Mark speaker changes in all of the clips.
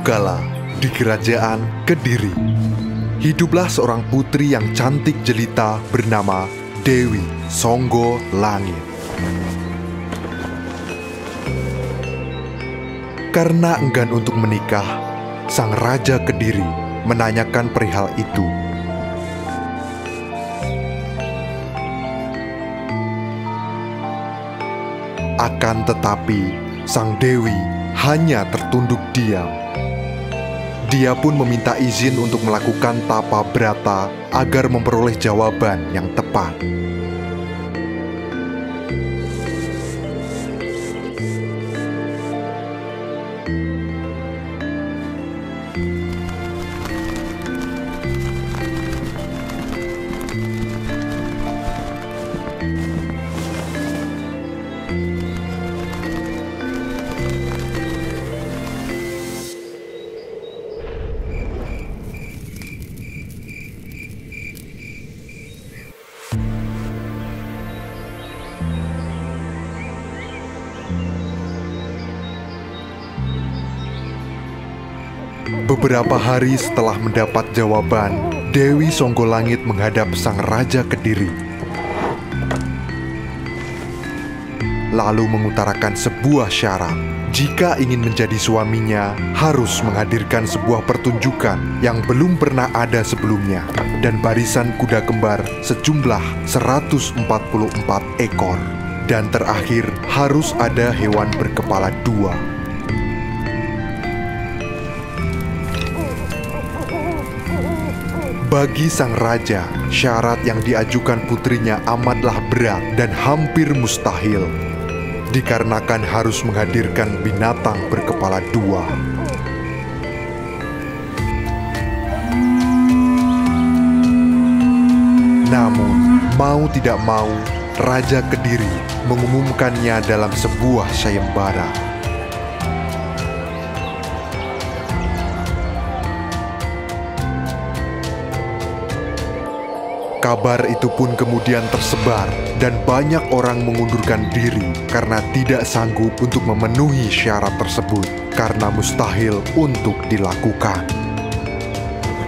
Speaker 1: Suatu kala, di kerajaan Kediri, hiduplah seorang putri yang cantik jelita bernama Dewi Songgo Langit. Karena enggan untuk menikah, sang Raja Kediri menanyakan perihal itu. Akan tetapi, sang Dewi hanya tertunduk diam. Dia pun meminta izin untuk melakukan tapa brata agar memperoleh jawaban yang tepat. Beberapa hari setelah mendapat jawaban, Dewi Songgo Langit menghadap sang Raja Kediri, lalu mengutarakan sebuah syarat. Jika ingin menjadi suaminya, harus menghadirkan sebuah pertunjukan yang belum pernah ada sebelumnya, dan barisan kuda kembar sejumlah 144 ekor. Dan terakhir, harus ada hewan berkepala dua. Bagi sang raja, syarat yang diajukan putrinya amatlah berat dan hampir mustahil, dikarenakan harus menghadirkan binatang berkepala dua. Namun, mau tidak mau, Raja Kediri mengumumkannya dalam sebuah sayembara. Kabar itu pun kemudian tersebar dan banyak orang mengundurkan diri karena tidak sanggup untuk memenuhi syarat tersebut karena mustahil untuk dilakukan.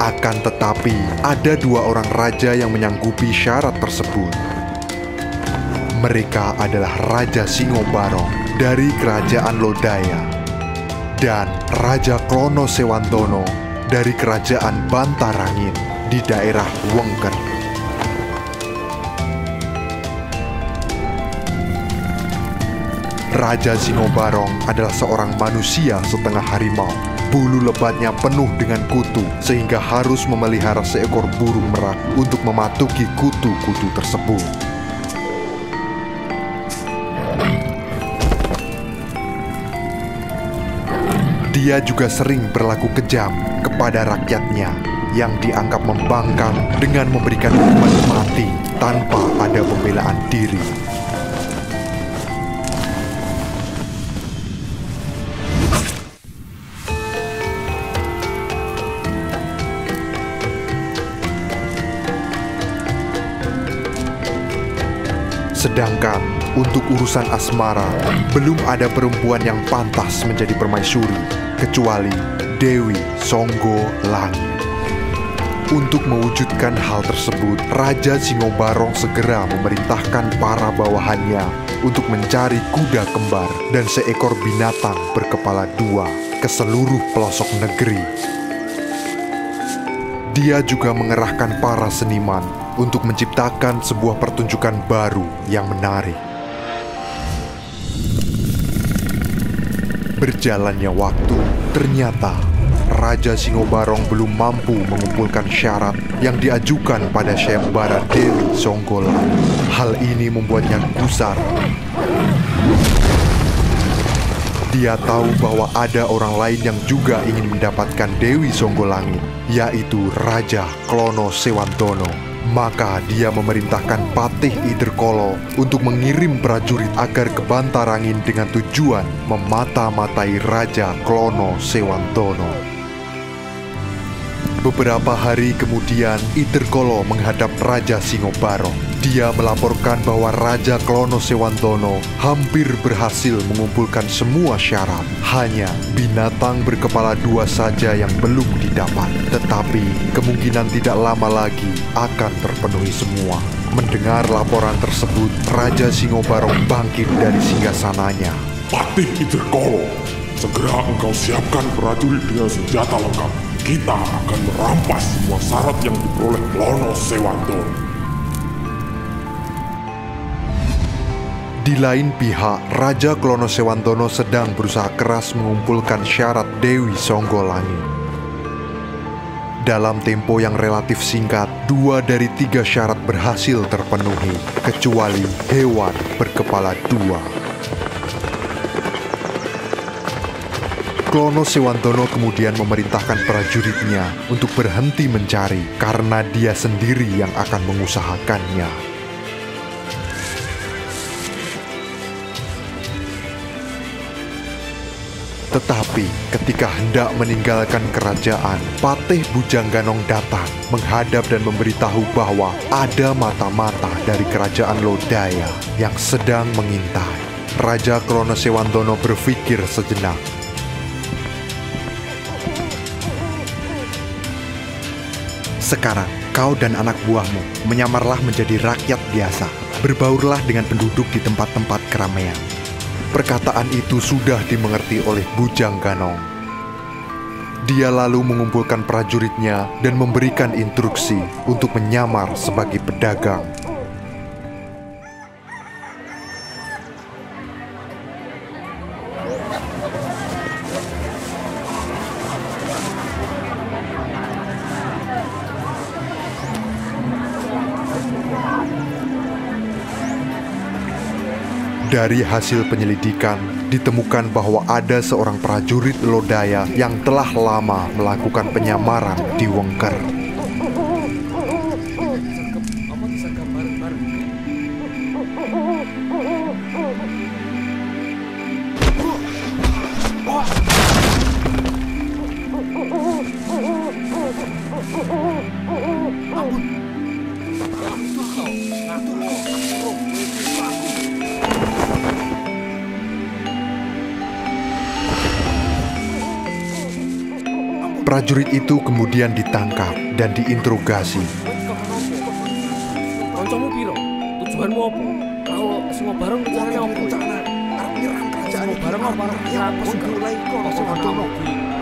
Speaker 1: Akan tetapi, ada dua orang raja yang menyanggupi syarat tersebut. Mereka adalah Raja Singobarong dari Kerajaan Lodaya dan Raja Klono Sewantono dari Kerajaan Bantarangin di daerah Wengker. Raja Singobarong adalah seorang manusia setengah harimau. Bulu lebatnya penuh dengan kutu, sehingga harus memelihara seekor burung merak untuk mematuhi kutu-kutu tersebut. Dia juga sering berlaku kejam kepada rakyatnya yang dianggap membangkang dengan memberikan hukuman mati tanpa ada pembelaan diri. Sedangkan untuk urusan asmara, belum ada perempuan yang pantas menjadi permaisuri, kecuali Dewi Songgo Langit. Untuk mewujudkan hal tersebut, Raja Singobarong segera memerintahkan para bawahannya untuk mencari kuda kembar dan seekor binatang berkepala dua ke seluruh pelosok negeri. Dia juga mengerahkan para seniman untuk menciptakan sebuah pertunjukan baru yang menarik. Berjalannya waktu, ternyata Raja Singobarong belum mampu mengumpulkan syarat yang diajukan pada sayembara Dewi Songgo Langit. Hal ini membuatnya gusar. Dia tahu bahwa ada orang lain yang juga ingin mendapatkan Dewi Songgo Langit, yaitu Raja Klono Sewantono. Maka dia memerintahkan Patih Iderkolo untuk mengirim prajurit agar ke Bantarangin dengan tujuan memata-matai Raja Klono Sewantono. Beberapa hari kemudian, Iderkolo menghadap Raja Singobarong. Dia melaporkan bahwa Raja Klono Sewantono hampir berhasil mengumpulkan semua syarat. Hanya binatang berkepala dua saja yang belum didapat. Tetapi kemungkinan tidak lama lagi akan terpenuhi semua. Mendengar laporan tersebut, Raja Singobarong bangkit dari singgasananya.
Speaker 2: Patih Iderkolo, segera engkau siapkan prajurit dengan senjata lengkap. Kita akan merampas semua syarat yang diperoleh Klono Sewantono.
Speaker 1: Di lain pihak, Raja Klono Sewantono sedang berusaha keras mengumpulkan syarat Dewi Songgolangit. Dalam tempo yang relatif singkat, 2 dari 3 syarat berhasil terpenuhi, kecuali hewan berkepala 2. Klono Sewantono kemudian memerintahkan prajuritnya untuk berhenti mencari karena dia sendiri yang akan mengusahakannya. Tetapi ketika hendak meninggalkan kerajaan, Patih Bujangganong datang menghadap dan memberitahu bahwa ada mata-mata dari kerajaan Lodaya yang sedang mengintai. Raja Klono Sewantono berpikir sejenak. Sekarang, kau dan anak buahmu menyamarlah menjadi rakyat biasa. Berbaurlah dengan penduduk di tempat-tempat keramaian. Perkataan itu sudah dimengerti oleh Bujangganong. Dia lalu mengumpulkan prajuritnya dan memberikan instruksi untuk menyamar sebagai pedagang. Dari hasil penyelidikan, ditemukan bahwa ada seorang prajurit Lodaya yang telah lama melakukan penyamaran di Wengker. Prajurit itu kemudian ditangkap dan diinterogasi.
Speaker 3: Kancamu piro? Tujuanmu apa? Kau Singobarong rencananya apa? Arep nyerang kerajaan bareng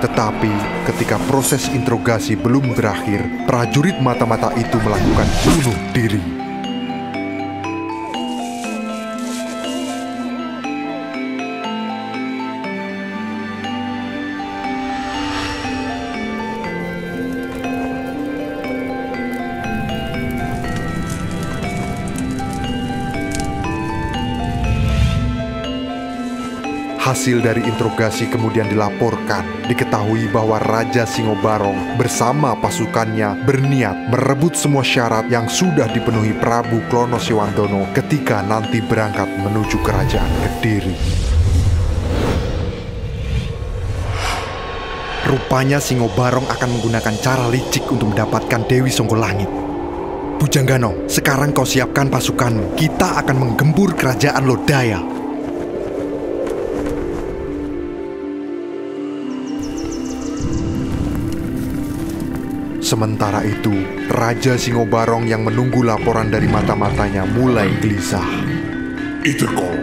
Speaker 1: Tetapi ketika proses interogasi belum berakhir, prajurit mata-mata itu melakukan bunuh diri. Hasil dari interogasi kemudian dilaporkan. Diketahui bahwa Raja Singobarong bersama pasukannya berniat merebut semua syarat yang sudah dipenuhi Prabu Klono Sewantono ketika nanti berangkat menuju kerajaan Kediri. Rupanya Singobarong akan menggunakan cara licik untuk mendapatkan Dewi Songgolangit. Bujangganong, sekarang kau siapkan pasukanmu. Kita akan menggempur kerajaan Lodaya. Sementara itu, Raja Singobarong yang menunggu laporan dari mata-matanya mulai gelisah.
Speaker 2: Iderkolo,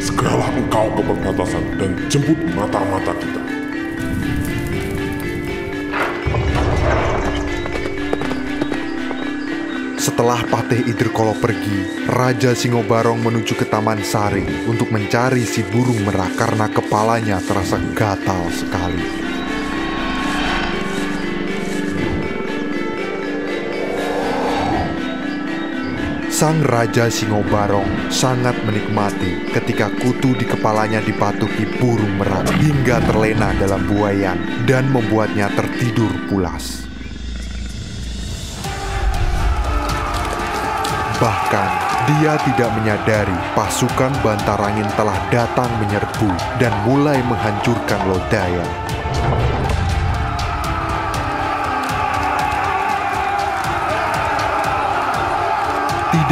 Speaker 2: segeralah engkau ke perbatasan dan jemput mata-mata kita.
Speaker 1: Setelah Patih Iderkolo pergi, Raja Singobarong menuju ke Taman Sari untuk mencari si burung merak karena kepalanya terasa gatal sekali. Sang Raja Singobarong sangat menikmati ketika kutu di kepalanya dipatuki burung merak hingga terlena dalam buayan dan membuatnya tertidur pulas. Bahkan, dia tidak menyadari pasukan Bantarangin telah datang menyerbu dan mulai menghancurkan Lodaya.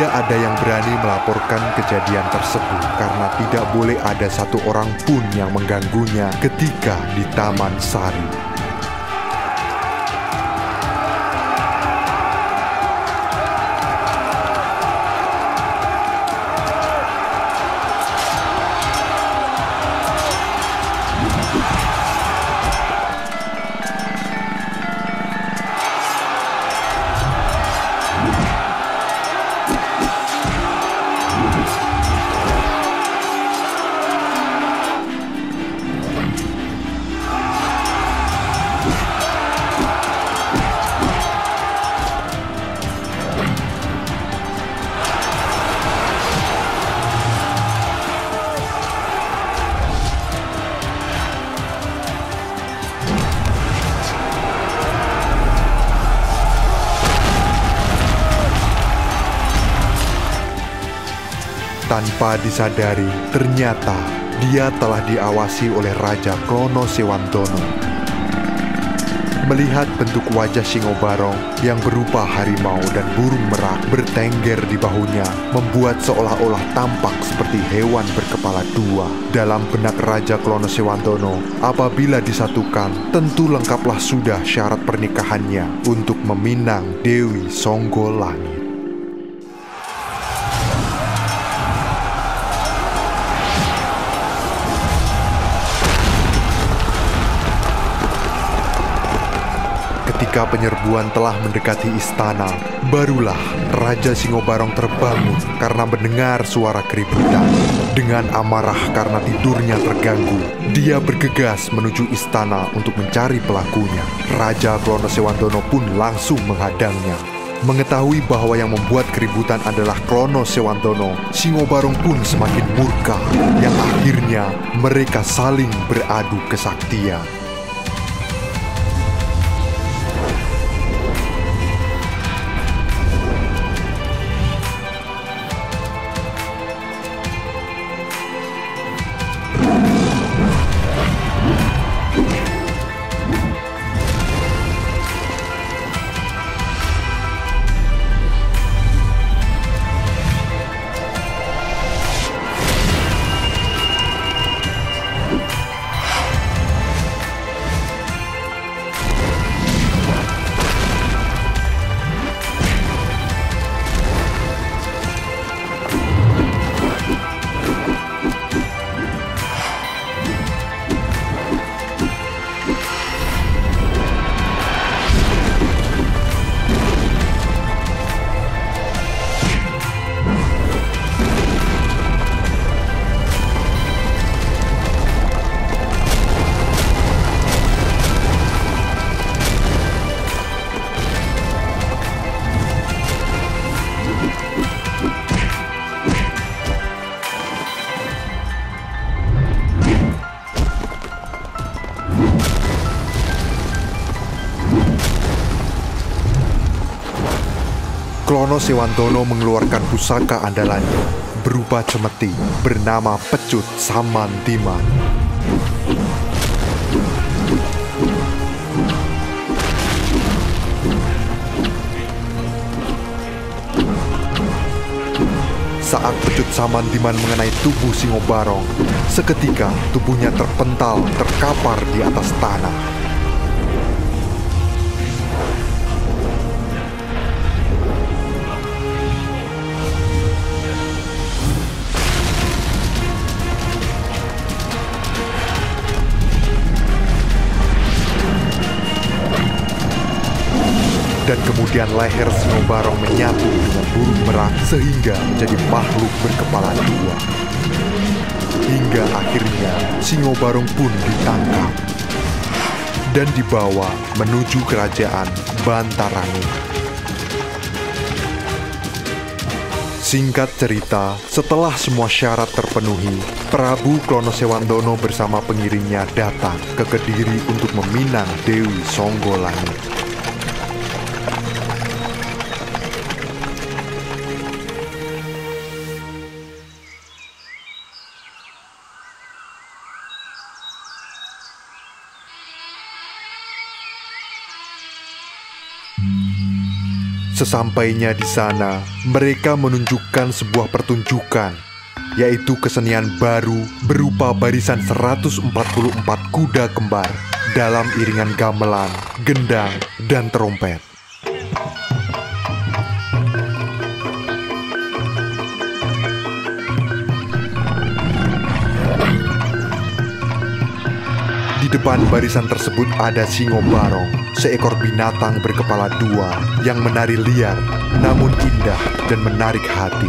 Speaker 1: Tidak ada yang berani melaporkan kejadian tersebut karena tidak boleh ada satu orang pun yang mengganggunya ketika di Taman Sari. Tanpa disadari, ternyata dia telah diawasi oleh Raja Klono Sewandono. Melihat bentuk wajah Singobarong yang berupa harimau dan burung merak bertengger di bahunya, membuat seolah-olah tampak seperti hewan berkepala dua. Dalam benak Raja Klono Sewandono, apabila disatukan, tentu lengkaplah sudah syarat pernikahannya untuk meminang Dewi Songgolangit. Ketika penyerbuan telah mendekati istana, barulah Raja Singobarong terbangun karena mendengar suara keributan. Dengan amarah karena tidurnya terganggu, dia bergegas menuju istana untuk mencari pelakunya. Raja Klono Sewandono pun langsung menghadangnya. Mengetahui bahwa yang membuat keributan adalah Klono Sewandono, Singobarong pun semakin murka, yang akhirnya mereka saling beradu kesaktian. Klono Sewandono mengeluarkan pusaka andalannya berupa cemeti bernama Pecut Samantiman. Saat Pecut Samantiman mengenai tubuh Singobarong, seketika tubuhnya terpental terkapar di atas tanah. Dan kemudian leher Singobarong menyatu dengan burung merak sehingga menjadi makhluk berkepala dua. Hingga akhirnya Singobarong pun ditangkap dan dibawa menuju kerajaan Bantarangi. Singkat cerita, setelah semua syarat terpenuhi, Prabu Klono Sewandono bersama pengiringnya datang ke Kediri untuk meminang Dewi Songgolangit. Sesampainya di sana, mereka menunjukkan sebuah pertunjukan, yaitu kesenian baru berupa barisan 144 kuda kembar dalam iringan gamelan, gendang, dan trompet. Di depan barisan tersebut ada Singo Barong, seekor binatang berkepala dua yang menari liar, namun indah dan menarik hati.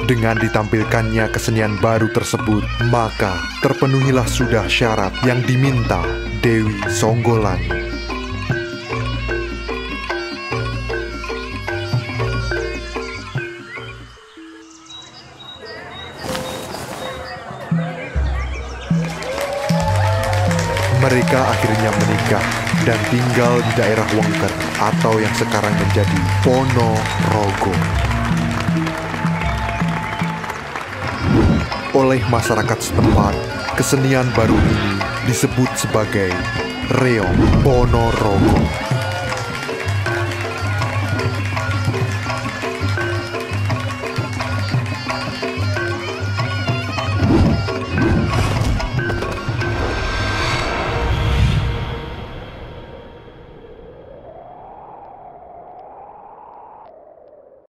Speaker 1: Dengan ditampilkannya kesenian baru tersebut, maka terpenuhilah sudah syarat yang diminta Dewi Songgolangit. Mereka akhirnya menikah dan tinggal di daerah Wengker atau yang sekarang menjadi Ponorogo. Oleh masyarakat setempat, kesenian baru ini disebut sebagai Reog Ponorogo.